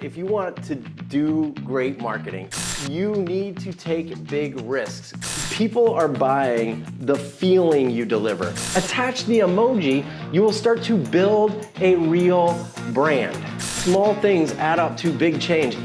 If you want to do great marketing, you need to take big risks. People are buying the feeling you deliver. Attach the emoji, you will start to build a real brand. Small things add up to big change.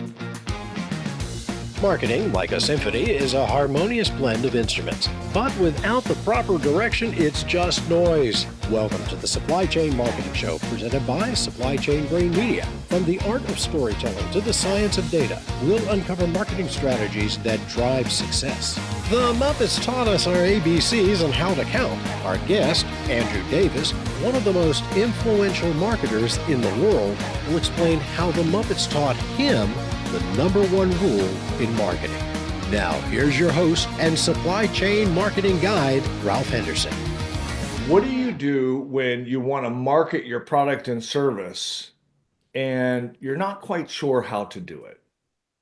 Marketing, like a symphony, is a harmonious blend of instruments. But without the proper direction, it's just noise. Welcome to the Supply Chain Marketing Show, presented by Supply Chain Brain Media. From the art of storytelling to the science of data, we'll uncover marketing strategies that drive success. The Muppets taught us our ABCs on how to count. Our guest, Andrew Davis, one of the most influential marketers in the world, will explain how the Muppets taught him the number one rule in marketing. Now, here's your host and supply chain marketing guide, Ralph Henderson. What do you do when you want to market your product and service and you're not quite sure how to do it?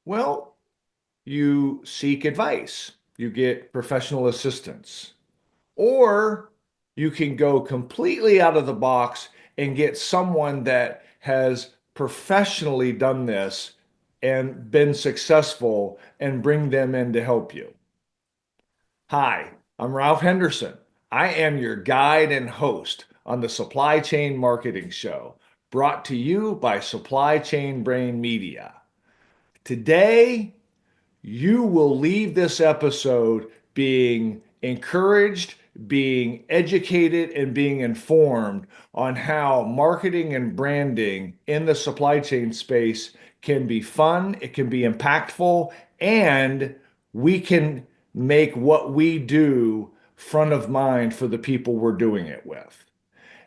Well, you seek advice. You get professional assistance. Or you can go completely out of the box and get someone that has professionally done this and been successful and bring them in to help you. Hi, I'm Ralph Henderson. I am your guide and host on the Supply Chain Marketing Show, brought to you by Supply Chain Brain Media. Today, you will leave this episode being encouraged, being educated, and being informed on how marketing and branding in the supply chain space can be fun, it can be impactful, and we can make what we do front of mind for the people we're doing it with.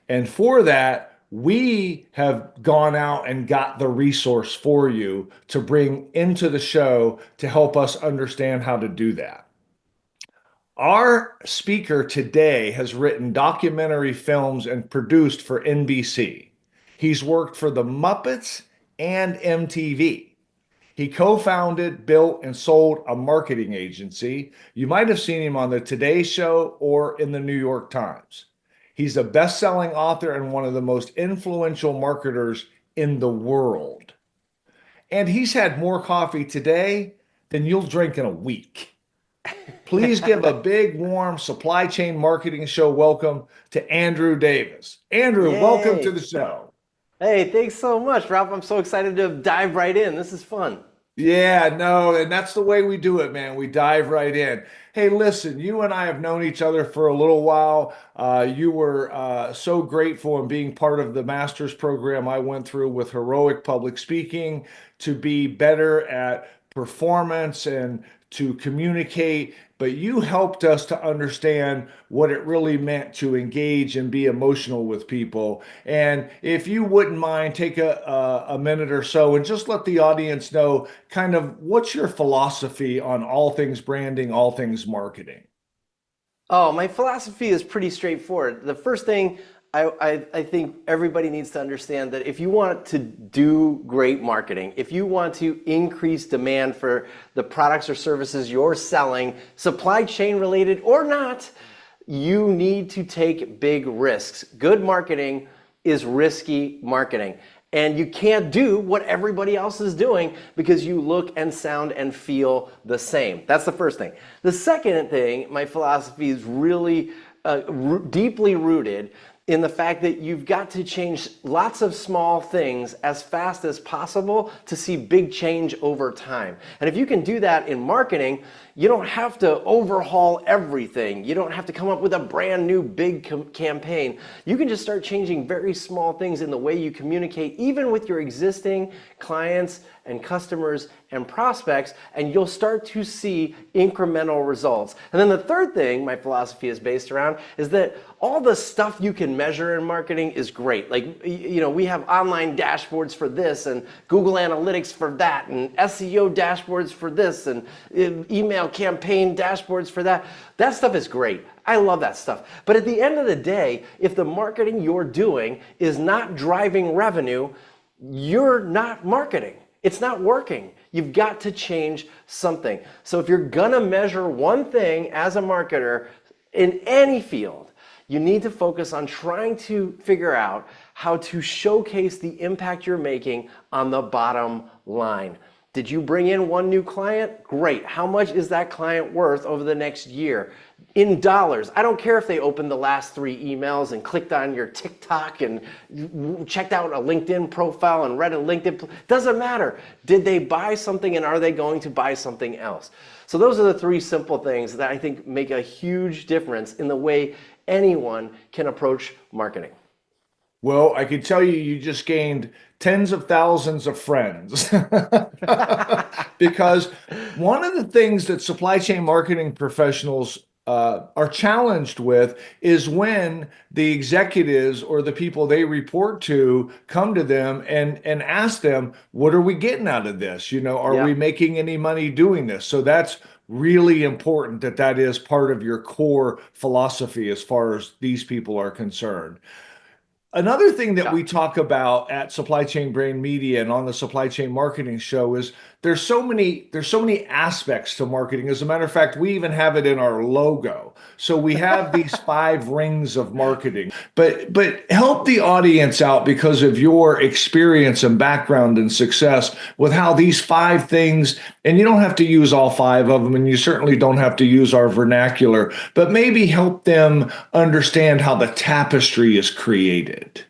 And for that, we have gone out and got the resource for you to bring into the show to help us understand how to do that. Our speaker today has written documentary films and produced for NBC. He's worked for the Muppets and MTV. He co-founded, built, and sold a marketing agency. You might have seen him on the Today Show or in the New York Times. He's a best-selling author and one of the most influential marketers in the world. And he's had more coffee today than you'll drink in a week. Please give a big, warm Supply Chain Marketing Show welcome to Andrew Davis. Andrew, Yay. Welcome to the show. Hey, thanks so much, Ralph. I'm so excited to dive right in. This is fun. Yeah, no, and that's the way we do it, man. We dive right in. Hey, listen, you and I have known each other for a little while. You were so grateful in being part of the master's program I went through with Heroic Public Speaking to be better at performance and to communicate, but you helped us to understand what it really meant to engage and be emotional with people. And if you wouldn't mind, take a minute or so and just let the audience know kind of what's your philosophy on all things branding, all things marketing. Oh, my philosophy is pretty straightforward. The first thing I think everybody needs to understand that if you want to do great marketing, if you want to increase demand for the products or services you're selling, supply chain related or not, you need to take big risks. Good marketing is risky marketing. And you can't do what everybody else is doing because you look and sound and feel the same. That's the first thing. The second thing, my philosophy is really deeply rooted in the fact that you've got to change lots of small things as fast as possible to see big change over time. And if you can do that in marketing, you don't have to overhaul everything. You don't have to come up with a brand new big campaign. You can just start changing very small things in the way you communicate, even with your existing clients and customers and prospects, and you'll start to see incremental results. And then the third thing my philosophy is based around is that all the stuff you can measure in marketing is great. Like, you know, we have online dashboards for this and Google Analytics for that and SEO dashboards for this and email campaign dashboards for that. That stuff is great. I love that stuff. But at the end of the day, if the marketing you're doing is not driving revenue, you're not marketing. It's not working. You've got to change something. So if you're gonna measure one thing as a marketer in any field, you need to focus on trying to figure out how to showcase the impact you're making on the bottom line. Did you bring in one new client? Great. How much is that client worth over the next year? In dollars. I don't care if they opened the last 3 emails and clicked on your TikTok and checked out a LinkedIn profile and read a LinkedIn. Doesn't matter. Did they buy something, and are they going to buy something else? So those are the 3 simple things that I think make a huge difference in the way anyone can approach marketing. Well, I can tell you, you just gained tens of thousands of friends. Because one of the things that supply chain marketing professionals are challenged with is when the executives or the people they report to come to them and ask them, what are we getting out of this? Are we making any money doing this? So that's really important that is part of your core philosophy as far as these people are concerned. Another thing that we talk about at Supply Chain Brain Media and on the Supply Chain Marketing Show is there's so many aspects to marketing. As a matter of fact, we even have it in our logo. So we have these 5 rings of marketing. But help the audience out because of your experience and background and success with how these 5 things, and you don't have to use all 5 of them, and you certainly don't have to use our vernacular, but maybe help them understand how the tapestry is created.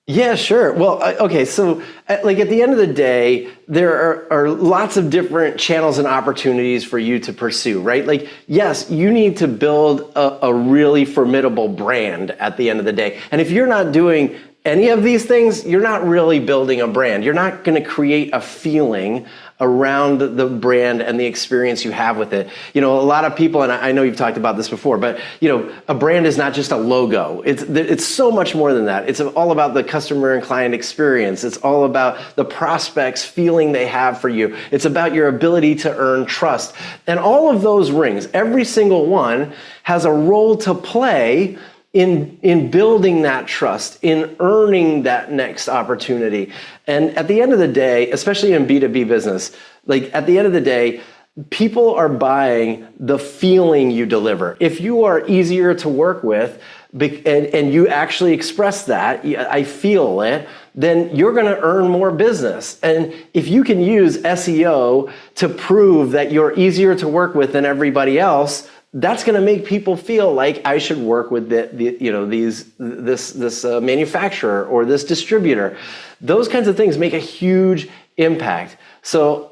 Yeah, sure. Well, okay. So at the end of the day, there are lots of different channels and opportunities for you to pursue, right? Yes, you need to build a really formidable brand at the end of the day. And if you're not doing any of these things, you're not really building a brand. You're not going to create a feeling around the brand and the experience you have with it. A lot of people, and I know you've talked about this before, but a brand is not just a logo. It's so much more than that. It's all about the customer and client experience. It's all about the prospects feeling they have for you. It's about your ability to earn trust. And all of those rings, every single one has a role to play in building that trust, in earning that next opportunity. And at the end of the day, especially in B2B business, at the end of the day, people are buying the feeling you deliver. If you are easier to work with and you actually express that, I feel it, then you're going to earn more business. And if you can use SEO to prove that you're easier to work with than everybody else, that's going to make people feel like I should work with this manufacturer or this distributor. Those kinds of things make a huge impact. So,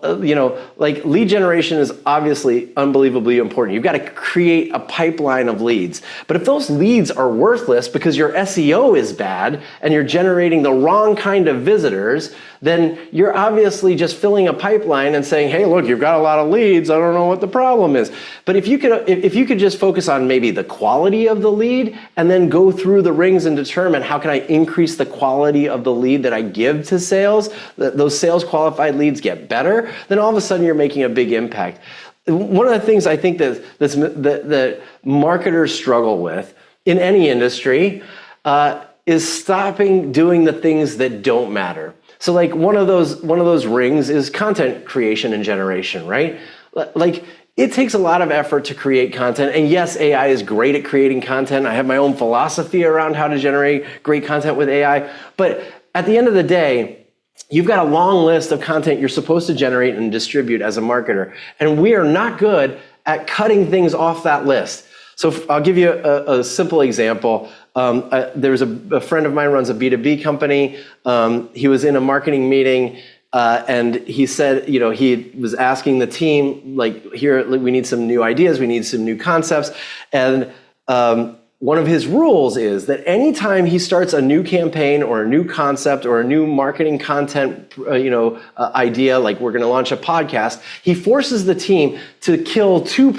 lead generation is obviously unbelievably important. You've got to create a pipeline of leads. But if those leads are worthless because your SEO is bad and you're generating the wrong kind of visitors, then you're obviously just filling a pipeline and saying, hey, look, you've got a lot of leads. I don't know what the problem is. But if you could just focus on maybe the quality of the lead and then go through the rings and determine how can I increase the quality of the lead that I give to sales, those sales qualified leads get better, then all of a sudden you're making a big impact. One of the things I think that marketers struggle with in any industry is stopping doing the things that don't matter. So one of those rings is content creation and generation, right? It takes a lot of effort to create content. And yes, AI is great at creating content. I have my own philosophy around how to generate great content with AI. But at the end of the day, you've got a long list of content you're supposed to generate and distribute as a marketer. And we are not good at cutting things off that list. So I'll give you a simple example. There's a friend of mine runs a B2B company. He was in a marketing meeting and he said, he was asking the team, here, we need some new ideas. We need some new concepts. And one of his rules is that anytime he starts a new campaign or a new concept or a new marketing content, idea, like we're going to launch a podcast, he forces the team to kill 2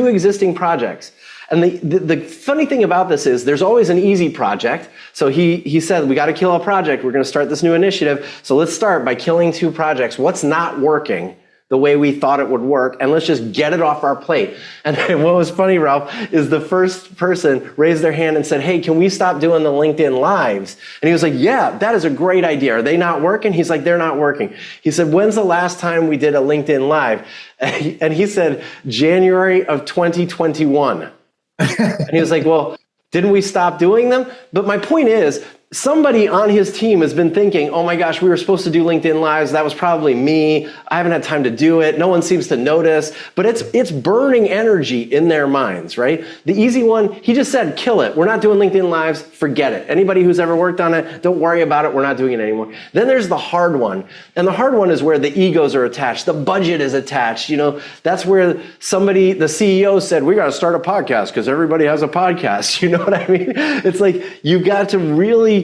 existing projects. And the funny thing about this is there's always an easy project. So he said, we got to kill a project. We're going to start this new initiative. So let's start by killing 2 projects. What's not working the way we thought it would work, and let's just get it off our plate. And what was funny, Ralph, is the first person raised their hand and said, hey, can we stop doing the LinkedIn Lives? And he was like, yeah, that is a great idea. Are they not working? He's like, they're not working. He said, when's the last time we did a LinkedIn Live? And he said, January of 2021. And he was like, well, didn't we stop doing them? But my point is, somebody on his team has been thinking, oh my gosh, we were supposed to do LinkedIn Lives. That was probably me. I haven't had time to do it. No one seems to notice, but it's burning energy in their minds, right? The easy one, he just said, kill it. We're not doing LinkedIn Lives. Forget it. Anybody who's ever worked on it, don't worry about it. We're not doing it anymore. Then there's the hard one. And the hard one is where the egos are attached. The budget is attached. You know, that's where somebody, the CEO said, we got to start a podcast because everybody has a podcast. You know what I mean? It's like, you've got to really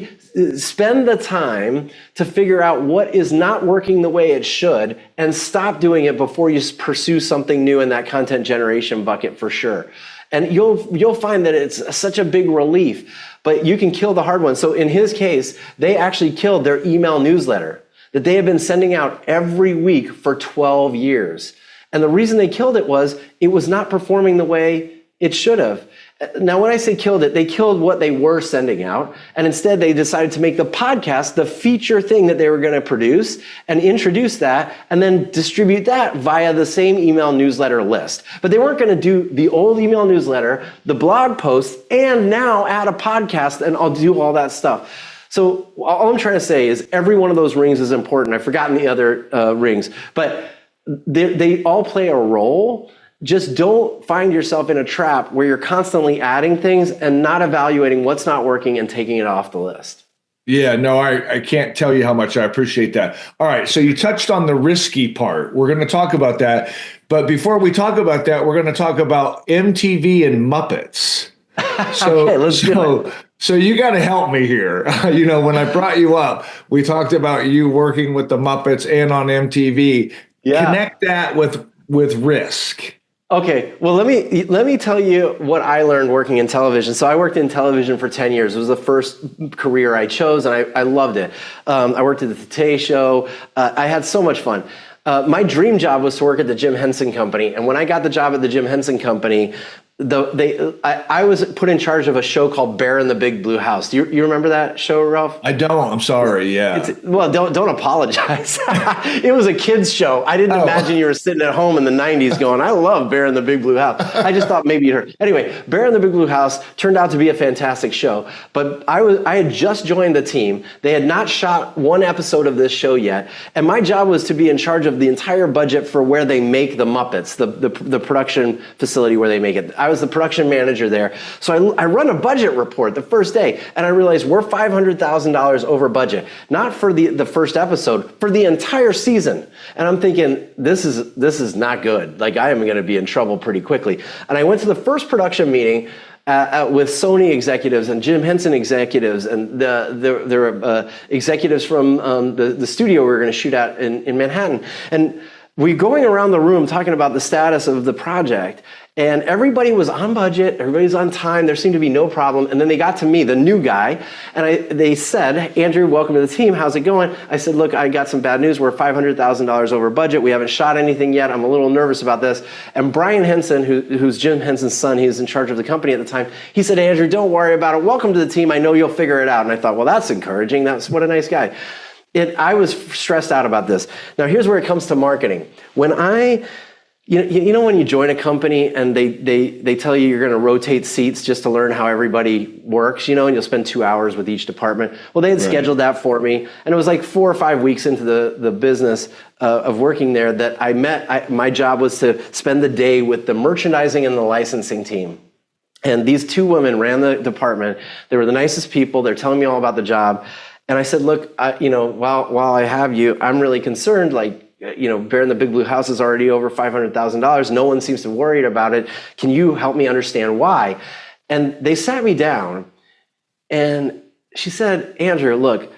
spend the time to figure out what is not working the way it should and stop doing it before you pursue something new in that content generation bucket for sure. And you'll find that it's such a big relief, but you can kill the hard one. So in his case, they actually killed their email newsletter that they had been sending out every week for 12 years. And the reason they killed it was not performing the way it should have. Now, when I say killed it, they killed what they were sending out, and instead they decided to make the podcast the feature thing that they were going to produce and introduce that and then distribute that via the same email newsletter list. But they weren't going to do the old email newsletter, the blog post, and now add a podcast, and I'll do all that stuff. So all I'm trying to say is every one of those rings is important. I've forgotten the other rings, but they all play a role. Just don't find yourself in a trap where you're constantly adding things and not evaluating what's not working and taking it off the list. Yeah, no, I can't tell you how much I appreciate that. All right, so you touched on the risky part. We're going to talk about that. But before we talk about that, we're going to talk about MTV and Muppets. So, okay, let's do it. So you got to help me here. You know, when I brought you up, we talked about you working with the Muppets and on MTV. Yeah. Connect that with risk. Okay, well, let me tell you what I learned working in television. So I worked in television for 10 years. It was the first career I chose, and I loved it. I worked at the Today Show. I had so much fun. My dream job was to work at the Jim Henson Company, and when I got the job at the Jim Henson Company, I was put in charge of a show called Bear in the Big Blue House. Do you remember that show, Ralph? I don't. I'm sorry. Yeah. Well, don't apologize. It was a kids show. I didn't imagine you were sitting at home in the 90s going, I love Bear in the Big Blue House. I just thought maybe you heard. Anyway, Bear in the Big Blue House turned out to be a fantastic show. But I had just joined the team. They had not shot one episode of this show yet. And my job was to be in charge of the entire budget for where they make the Muppets, the production facility where they make it. I was the production manager there. So I run a budget report the first day, and I realized we're $500,000 over budget, not for the first episode, for the entire season. And I'm thinking, this is not good. Like, I am going to be in trouble pretty quickly. And I went to the first production meeting with Sony executives and Jim Henson executives, and there were executives from the studio we were going to shoot at in Manhattan. And we're going around the room talking about the status of the project. And everybody was on budget, everybody's on time, there seemed to be no problem. And then they got to me, the new guy, and they said, Andrew, welcome to the team, how's it going? I said, look, I got some bad news, we're $500,000 over budget, we haven't shot anything yet, I'm a little nervous about this. And Brian Henson, who's Jim Henson's son, he was in charge of the company at the time, he said, Andrew, don't worry about it, welcome to the team, I know you'll figure it out. And I thought, well, that's encouraging, what a nice guy. I was stressed out about this. Now here's where it comes to marketing. When you know when you join a company and they tell you you're going to rotate seats just to learn how everybody works, and you'll spend 2 hours with each department. Well, they had scheduled that for me, and it was like 4 or 5 weeks into the business of working there that my job was to spend the day with the merchandising and the licensing team. And these two women ran the department. They were the nicest people. They're telling me all about the job. And I said, look, while I have you, I'm really concerned, Bear in the Big Blue House is already over $500,000. No one seems to be worried about it. Can you help me understand why? And they sat me down, and she said, Andrew, look,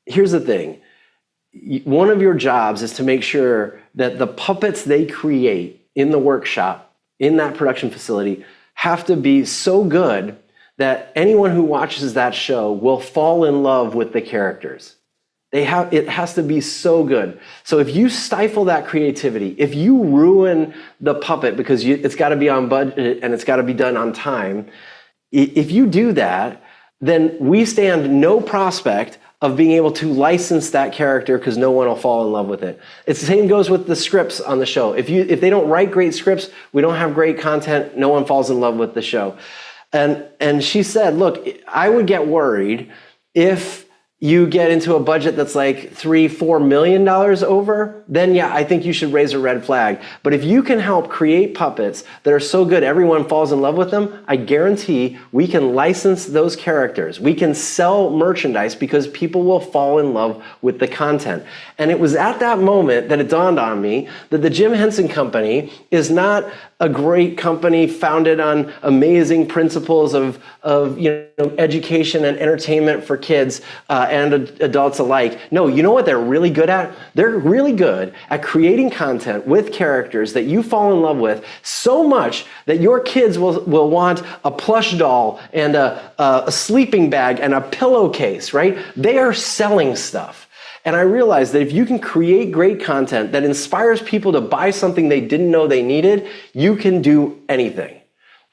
here's the thing. One of your jobs is to make sure that the puppets they create in the workshop, in that production facility, have to be so good that anyone who watches that show will fall in love with the characters. It has to be so good. So if you stifle that creativity, if you ruin the puppet because it's got to be on budget and it's got to be done on time, if you do that, then we stand no prospect of being able to license that character because no one will fall in love with it. It's the same goes with the scripts on the show. If they don't write great scripts, we don't have great content, no one falls in love with the show. And she said, look, I would get worried if you get into a budget that's like $3-4 million over, then yeah, I think you should raise a red flag. But if you can help create puppets that are so good everyone falls in love with them, I guarantee we can license those characters. We can sell merchandise because people will fall in love with the content. And it was at that moment that it dawned on me that the Jim Henson Company is not a great company founded on amazing principles of education and entertainment for kids and adults alike. No, you know what they're really good at? They're really good at creating content with characters that you fall in love with so much that your kids will want a plush doll and a sleeping bag and a pillowcase, right? They are selling stuff. And I realized that if you can create great content that inspires people to buy something they didn't know they needed, you can do anything.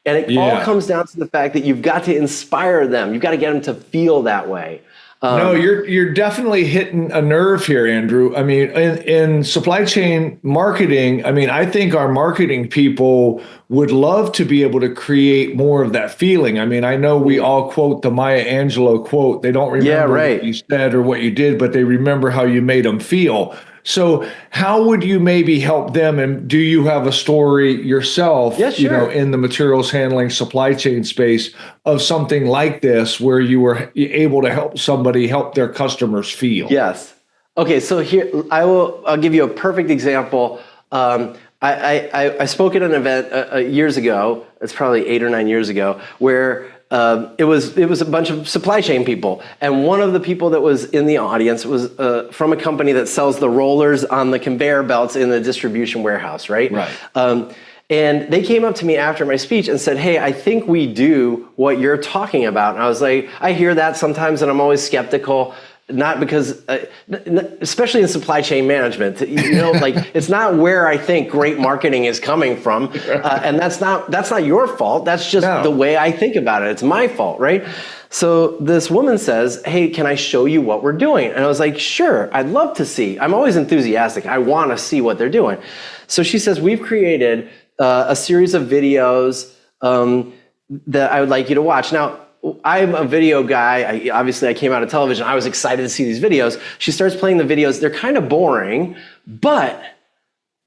And it all comes down to the fact that you've got to inspire them. You've got to get them to feel that way. No, you're definitely hitting a nerve here, Andrew. I mean, in supply chain marketing, I mean, I think our marketing people would love to be able to create more of that feeling. I mean, I know we all quote the Maya Angelou quote. They don't remember what you said or what you did, but they remember how you made them feel. So how would you maybe help them? And do you have a story yourself, in the materials handling supply chain space of something like this where you were able to help somebody help their customers feel? Yes. Okay. So here, I'll give you a perfect example. I spoke at an event years ago. It's probably 8 or 9 years ago, where it was a bunch of supply chain people, and one of the people that was in the audience was from a company that sells the rollers on the conveyor belts in the distribution warehouse, right? Right. And they came up to me after my speech and said, "Hey, I think we do what you're talking about." And I was like, I hear that sometimes, and I'm always skeptical. Not because, especially in supply chain management, like it's not where I think great marketing is coming from, and that's not your fault. That's just the way I think about it. It's my fault, right? So this woman says, "Hey, can I show you what we're doing?" And I was like, "Sure, I'd love to see." I'm always enthusiastic. I want to see what they're doing. So she says, "We've created a series of videos that I would like you to watch." Now, I'm a video guy. Obviously, I came out of television. I was excited to see these videos. She starts playing the videos. They're kind of boring, but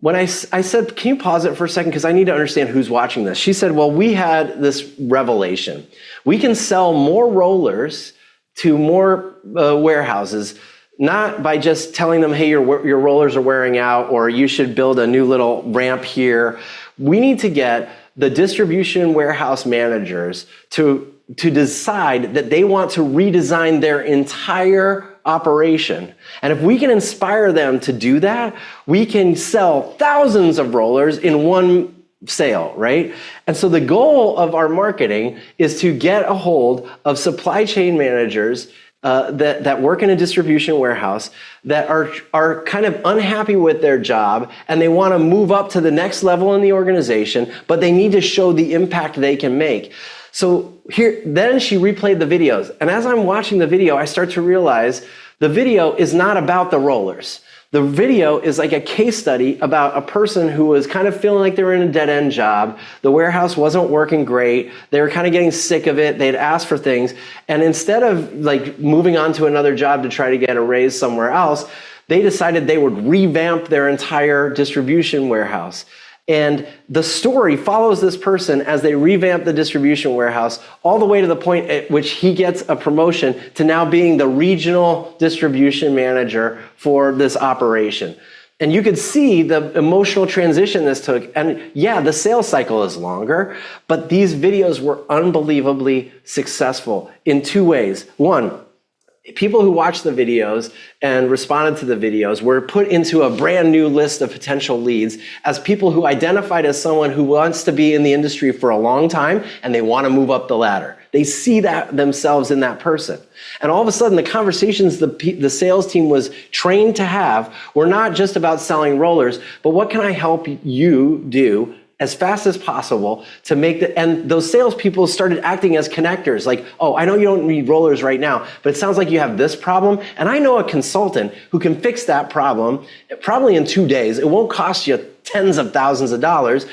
when I said, "Can you pause it for a second? Because I need to understand who's watching this." She said, "Well, we had this revelation. We can sell more rollers to more warehouses, not by just telling them, hey, your rollers are wearing out, or you should build a new little ramp here. We need to get the distribution warehouse managers to decide that they want to redesign their entire operation. And if we can inspire them to do that, we can sell thousands of rollers in one sale, right?" And so the goal of our marketing is to get a hold of supply chain managers that work in a distribution warehouse that are kind of unhappy with their job, and they want to move up to the next level in the organization, but they need to show the impact they can make. So then she replayed the videos. And as I'm watching the video, I start to realize the video is not about the rollers. The video is like a case study about a person who was kind of feeling like they were in a dead-end job. The warehouse wasn't working great. They were kind of getting sick of it. They'd asked for things. And instead of like moving on to another job to try to get a raise somewhere else, they decided they would revamp their entire distribution warehouse. And the story follows this person as they revamp the distribution warehouse all the way to the point at which he gets a promotion to now being the regional distribution manager for this operation. And you could see the emotional transition this took. And yeah, the sales cycle is longer, but these videos were unbelievably successful in 2 ways. One, people who watched the videos and responded to the videos were put into a brand new list of potential leads as people who identified as someone who wants to be in the industry for a long time and they want to move up the ladder. They see that themselves in that person. And all of a sudden, the conversations the sales team was trained to have were not just about selling rollers, but what can I help you do as fast as possible to make and those salespeople started acting as connectors. Like, "Oh, I know you don't need rollers right now, but it sounds like you have this problem. And I know a consultant who can fix that problem probably in 2 days. It won't cost you tens of thousands of dollars.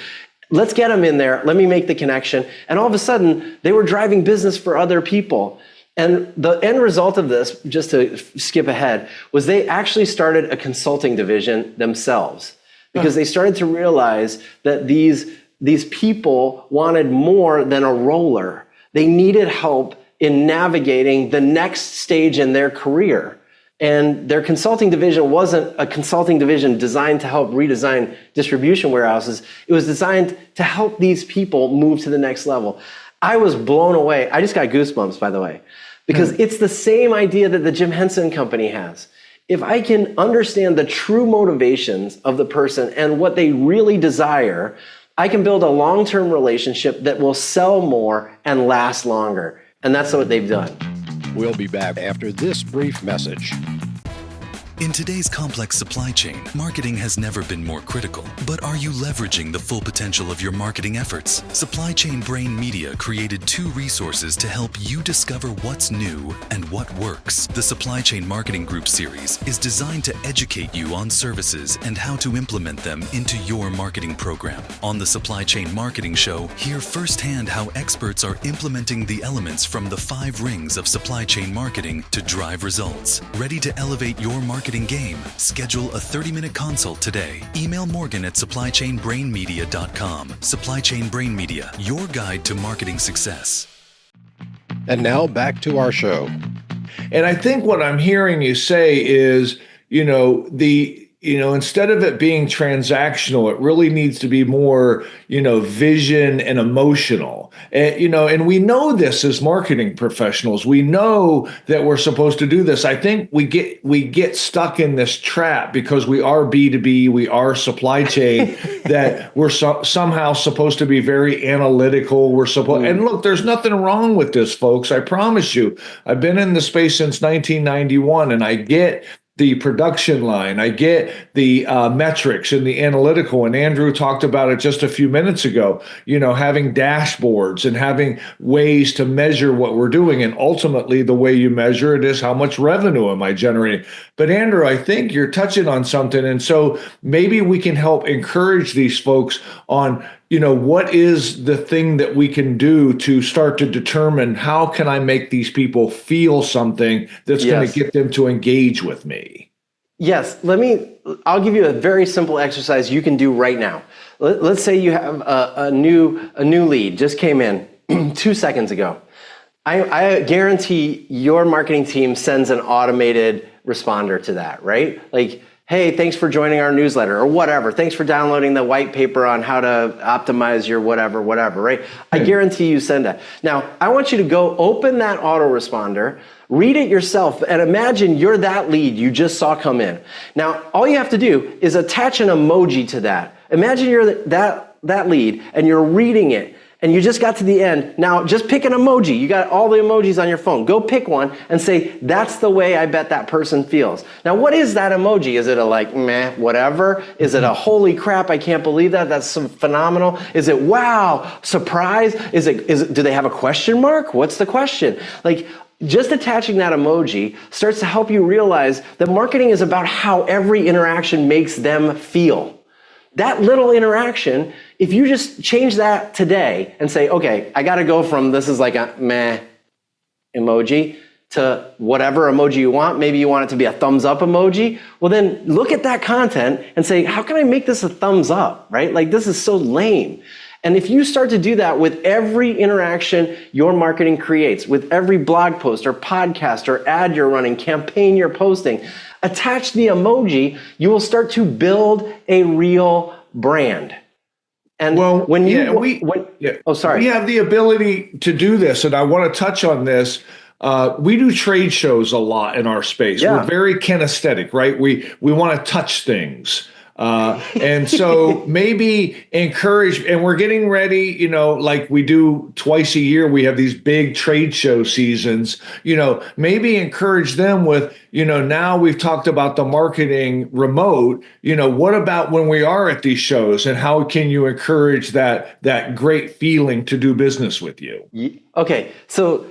let's get them in there. Let me make the connection. And all of a sudden, they were driving business for other people. And the end result of this, just to skip ahead, was they actually started a consulting division themselves, because they started to realize that these people wanted more than a roller. They needed help in navigating the next stage in their career. And their consulting division wasn't a consulting division designed to help redesign distribution warehouses. It was designed to help these people move to the next level. I was blown away. I just got goosebumps, by the way, because it's the same idea that the Jim Henson Company has. If I can understand the true motivations of the person and what they really desire, I can build a long-term relationship that will sell more and last longer. And that's what they've done. We'll be back after this brief message. In today's complex supply chain, marketing has never been more critical. But are you leveraging the full potential of your marketing efforts? Supply Chain Brain Media created 2 resources to help you discover what's new and what works. The Supply Chain Marketing Group series is designed to educate you on services and how to implement them into your marketing program. On the Supply Chain Marketing Show, hear firsthand how experts are implementing the elements from the 5 rings of supply chain marketing to drive results. Ready to elevate your marketing game? Schedule a 30-minute consult today. Email Morgan at supplychainbrainmedia.com. Supply Chain Brain Media, your guide to marketing success. And now back to our show. And I think what I'm hearing you say is, instead of it being transactional, it really needs to be more, vision and emotional. And we know this as marketing professionals. We know that we're supposed to do this. I think we get stuck in this trap because we are B2B, we are supply chain, that we're somehow supposed to be very analytical. And look, there's nothing wrong with this, folks. I promise you. I've been in the space since 1991, and I get the production line. I get the metrics and the analytical. And Andrew talked about it just a few minutes ago, having dashboards and having ways to measure what we're doing. And ultimately, the way you measure it is how much revenue am I generating? But Andrew, I think you're touching on something. And so maybe we can help encourage these folks on what is the thing that we can do to start to determine how can I make these people feel something that's going to get them to engage with me? Yes, I'll give you a very simple exercise you can do right now. Let's say you have a new lead, just came in 2 seconds ago. I guarantee your marketing team sends an automated responder to that, right? Like, hey, thanks for joining our newsletter, or whatever. Thanks for downloading the white paper on how to optimize your whatever, right? I guarantee you send that. Now, I want you to go open that autoresponder, read it yourself, and imagine you're that lead you just saw come in. Now, all you have to do is attach an emoji to that. Imagine you're that lead, and you're reading it, and you just got to the end. Now, just pick an emoji. You got all the emojis on your phone. Go pick one and say, that's the way I bet that person feels. Now, what is that emoji? Is it a like, meh, whatever? Is it a holy crap, I can't believe that? That's so phenomenal. Is it wow, surprise? Do they have a question mark? What's the question? Like, just attaching that emoji starts to help you realize that marketing is about how every interaction makes them feel. That little interaction, if you just change that today and say, okay, I got to go from this is like a meh emoji to whatever emoji you want. Maybe you want it to be a thumbs up emoji. Well, then look at that content and say, how can I make this a thumbs up, right? Like, this is so lame. And if you start to do that with every interaction your marketing creates, with every blog post or podcast or ad you're running, campaign you're posting, attach the emoji, you will start to build a real brand. And we have the ability to do this, and I want to touch on this. We do trade shows a lot in our space. Yeah. We're very kinesthetic, right? We want to touch things. And so maybe encourage, and we're getting ready, like we do twice a year, we have these big trade show seasons, maybe encourage them with, now we've talked about the marketing remote, what about when we are at these shows, and how can you encourage that great feeling to do business with you? Okay. So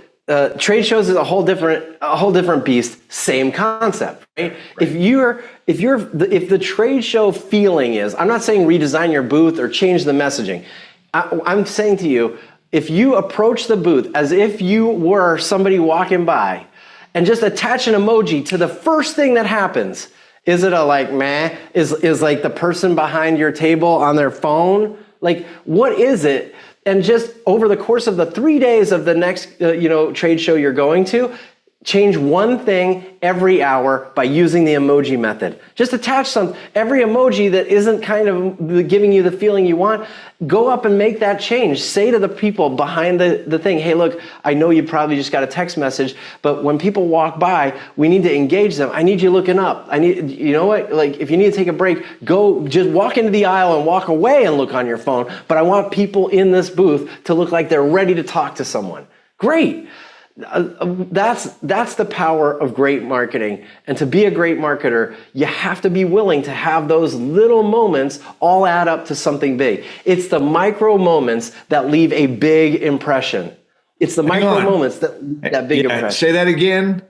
trade shows is a whole different beast. Same concept, right? If the trade show feeling is, I'm not saying redesign your booth or change the messaging. I'm saying to you, if you approach the booth as if you were somebody walking by and just attach an emoji to the first thing that happens, is it a like meh? Is like the person behind your table on their phone? Like, what is it? And just over the course of the 3 days of the next trade show you're going to, change one thing every hour by using the emoji method. Just attach every emoji that isn't kind of giving you the feeling you want, go up and make that change. Say to the people behind the thing, hey, look, I know you probably just got a text message, but when people walk by, we need to engage them. I need you looking up. You know what? Like, if you need to take a break, go just walk into the aisle and walk away and look on your phone. But I want people in this booth to look like they're ready to talk to someone. Great. That's the power of great marketing. And to be a great marketer, you have to be willing to have those little moments all add up to something big. It's the micro moments that leave a big impression. It's the micro moments that big impression. Say that again.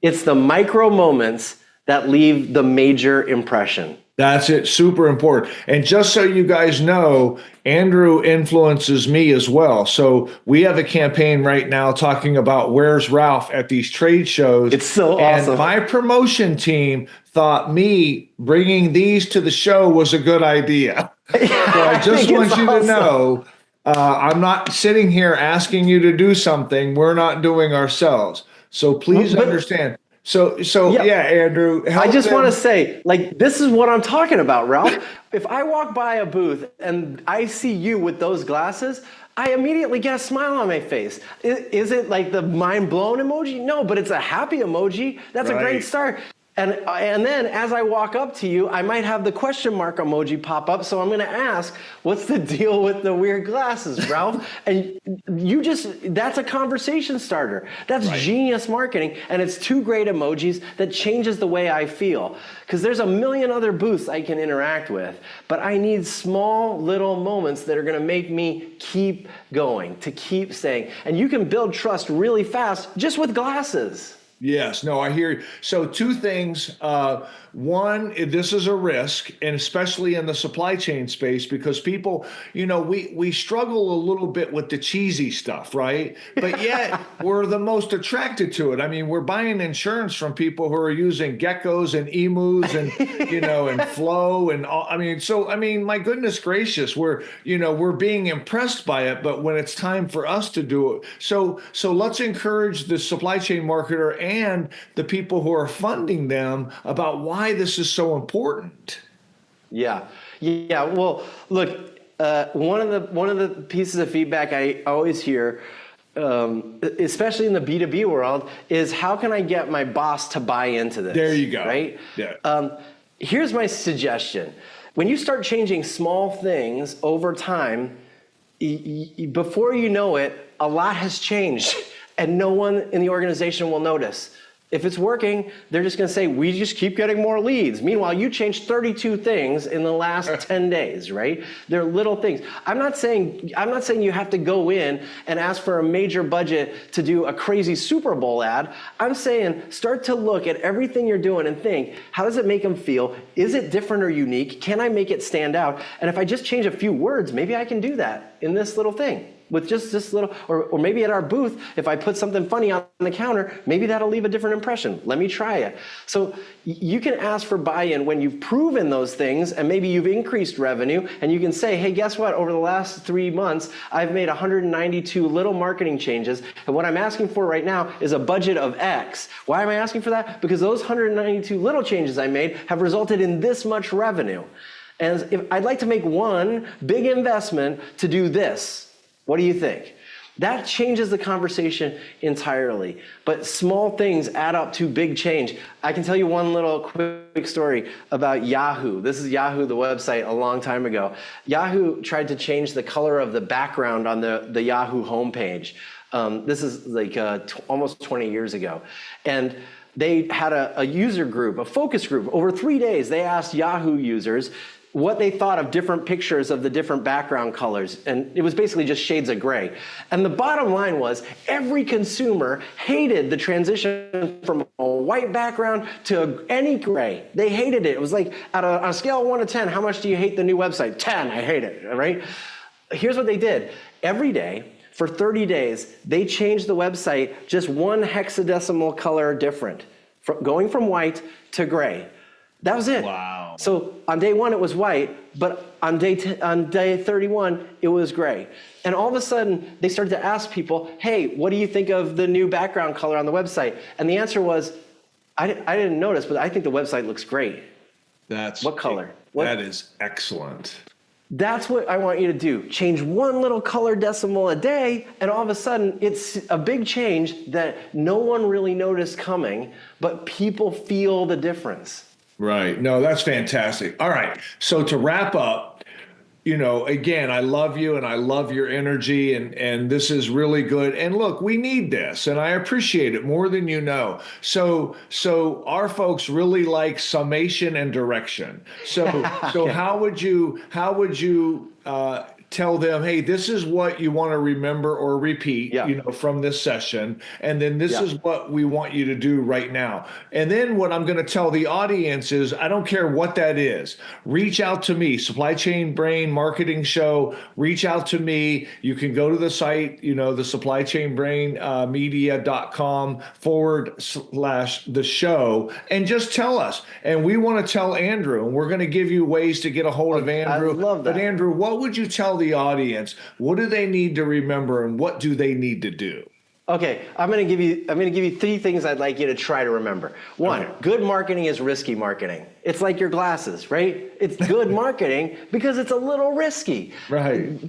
It's the micro moments that leave the major impression. That's it. Super important. And just so you guys know, Andrew influences me as well. So we have a campaign right now talking about Where's Ralph at these trade shows. It's so awesome. And my promotion team thought me bringing these to the show was a good idea. So I just want you to know, I'm not sitting here asking you to do something we're not doing ourselves. So please understand. So yeah, Andrew. I just want to say, like, this is what I'm talking about, Ralph. If I walk by a booth and I see you with those glasses, I immediately get a smile on my face. Is it like the mind blown emoji? No, but it's a happy emoji. That's a great start. And then as I walk up to you, I might have the question mark emoji pop up. So I'm going to ask, what's the deal with the weird glasses, Ralph? And that's a conversation starter. That's genius marketing. And it's two great emojis that changes the way I feel. Because there's a million other booths I can interact with. But I need small little moments that are going to make me keep going, to keep saying. And you can build trust really fast just with glasses. Yes, no, I hear you. So two things. One, this is a risk, and especially in the supply chain space, because people, we struggle a little bit with the cheesy stuff, right? But yet we're the most attracted to it. I mean, we're buying insurance from people who are using geckos and emus and, and flow and all. My goodness gracious, we're being impressed by it. But when it's time for us to do it, so let's encourage the supply chain marketer and the people who are funding them about why this is so important. Yeah. Well, look, one of the pieces of feedback I always hear, especially in the B2B world, is how can I get my boss to buy into this? There you go. Right? Yeah. Here's my suggestion. When you start changing small things over time, before you know it, a lot has changed and no one in the organization will notice. If it's working, they're just going to say, we just keep getting more leads. Meanwhile, you changed 32 things in the last 10 days, right? They're little things. I'm not saying you have to go in and ask for a major budget to do a crazy Super Bowl ad. I'm saying start to look at everything you're doing and think, how does it make them feel? Is it different or unique? Can I make it stand out? And if I just change a few words, maybe I can do that in this little thing. With just this little, or maybe at our booth, if I put something funny on the counter, maybe that'll leave a different impression. Let me try it. So you can ask for buy-in when you've proven those things and maybe you've increased revenue and you can say, hey, guess what? Over the last 3 months, I've made 192 little marketing changes. And what I'm asking for right now is a budget of X. Why am I asking for that? Because those 192 little changes I made have resulted in this much revenue. And if I'd like to make one big investment to do this. What do you think? That changes the conversation entirely. But small things add up to big change. I can tell you one little quick story about Yahoo. This is Yahoo, the website, a long time ago. Yahoo tried to change the color of the background on the Yahoo homepage. This is like almost 20 years ago. And they had a user group, a focus group. Over 3 days, they asked Yahoo users what they thought of different pictures of the different background colors. And it was basically just shades of gray. And the bottom line was every consumer hated the transition from a white background to any gray. They hated it. It was like on a scale of 1 to 10, how much do you hate the new website? 10, I hate it, right? here's what they did. Every day, for 30 days, they changed the website just one hexadecimal color different, going from white to gray. That was it. Wow. So on day 1, it was white, but on day 31, it was gray. And all of a sudden, they started to ask people, hey, what do you think of the new background color on the website? And the answer was, I didn't notice, but I think the website looks great. What color? That is excellent. That's what I want you to do. Change one little color decimal a day, and all of a sudden, it's a big change that no one really noticed coming, but people feel the difference. Right. No, that's fantastic. All right. So to wrap up, again, I love you and I love your energy, and this is really good. And look, we need this, and I appreciate it more than you know. So our folks really like summation and direction. So how would you tell them, hey, this is what you want to remember or repeat, from this session. And then this is what we want you to do right now. And then what I'm going to tell the audience is, I don't care what that is. Reach out to me, Supply Chain Brain Marketing Show. Reach out to me. You can go to the site, the supplychainbrainmedia.com/the show, and just tell us. And we want to tell Andrew, and we're going to give you ways to get a hold of Andrew. I love that. But Andrew, what would you tell the audience? What do they need to remember, and what do they need to do? Okay, I'm going to give you 3 things I'd like you to try to remember. 1, good marketing is risky marketing. It's like your glasses, right? It's good marketing because it's a little risky. Right.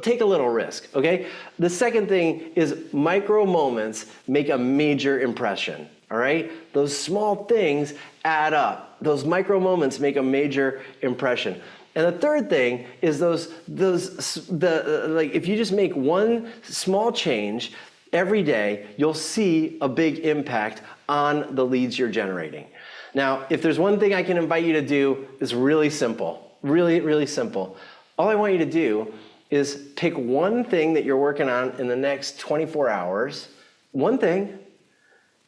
Take a little risk, okay? The second thing is micro moments make a major impression, all right? Those small things add up. Those micro moments make a major impression. And the third thing is if you just make one small change every day, you'll see a big impact on the leads you're generating. Now, if there's one thing I can invite you to do, it's really simple, really, really simple. All I want you to do is pick one thing that you're working on in the next 24 hours, one thing,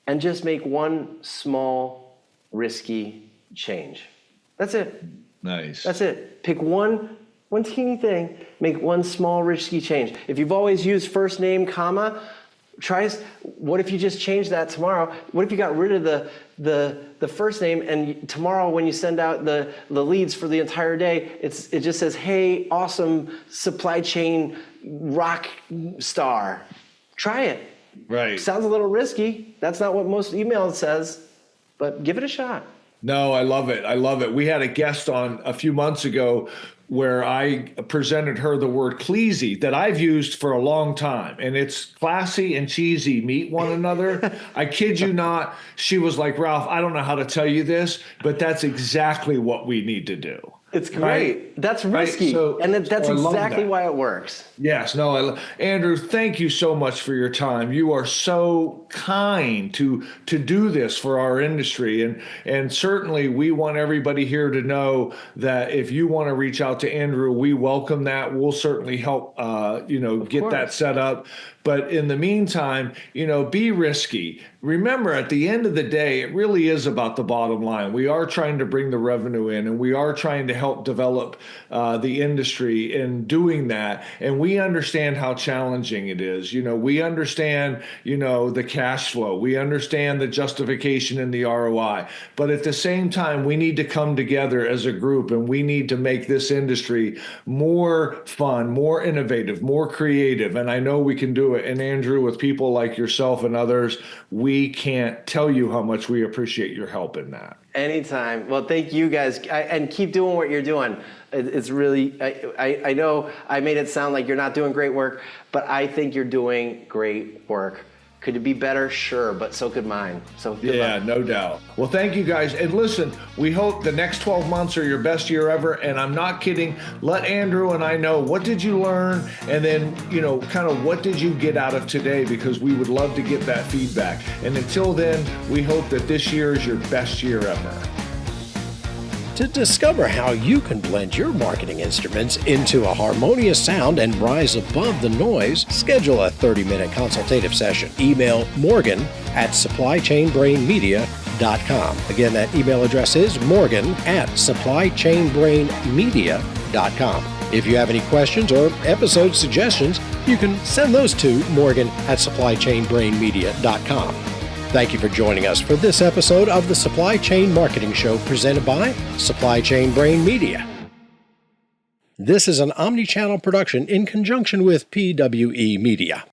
and just make one small, risky change. That's it. Nice. That's it. Pick one teeny thing, make one small risky change. If you've always used first name, comma, what if you just change that tomorrow? What if you got rid of the first name, and tomorrow when you send out the leads for the entire day, it just says, hey, awesome supply chain rock star. Try it. Right. Sounds a little risky. That's not what most email says, but give it a shot. No, I love it. I love it. We had a guest on a few months ago where I presented her the word "cleasy" that I've used for a long time. And it's classy and cheesy meet one another. I kid you not. She was like, Ralph, I don't know how to tell you this, but that's exactly what we need to do. It's great. Right? That's risky. Right? And that's exactly that. why it works. Yes. No, Andrew, thank you so much for your time. You are so kind to do this for our industry. And certainly we want everybody here to know that if you want to reach out to Andrew, we welcome that. We'll certainly help, get that set up. But in the meantime, be risky. Remember, at the end of the day, it really is about the bottom line. We are trying to bring the revenue in, and we are trying to help develop the industry in doing that. And we understand how challenging it is. We understand, the cash flow. We understand the justification and the ROI. But at the same time, we need to come together as a group, and we need to make this industry more fun, more innovative, more creative. And I know we can do it. And Andrew, with people like yourself and others, we can't tell you how much we appreciate your help in that. Anytime. Well, thank you guys, and keep doing what you're doing. It's really, I know I made it sound like you're not doing great work, but I think you're doing great work. Could it be better? Sure, but so could mine. So good luck. No doubt. Well, thank you guys. And listen, we hope the next 12 months are your best year ever. And I'm not kidding. Let Andrew and I know, what did you learn? And then, kind of what did you get out of today? Because we would love to get that feedback. And until then, we hope that this year is your best year ever. To discover how you can blend your marketing instruments into a harmonious sound and rise above the noise, schedule a 30-minute consultative session. Email morgan@supplychainbrainmedia.com. Again, that email address is morgan@supplychainbrainmedia.com. If you have any questions or episode suggestions, you can send those to morgan@supplychainbrainmedia.com. Thank you for joining us for this episode of the Supply Chain Marketing Show presented by Supply Chain Brain Media. This is an omni-channel production in conjunction with PWE Media.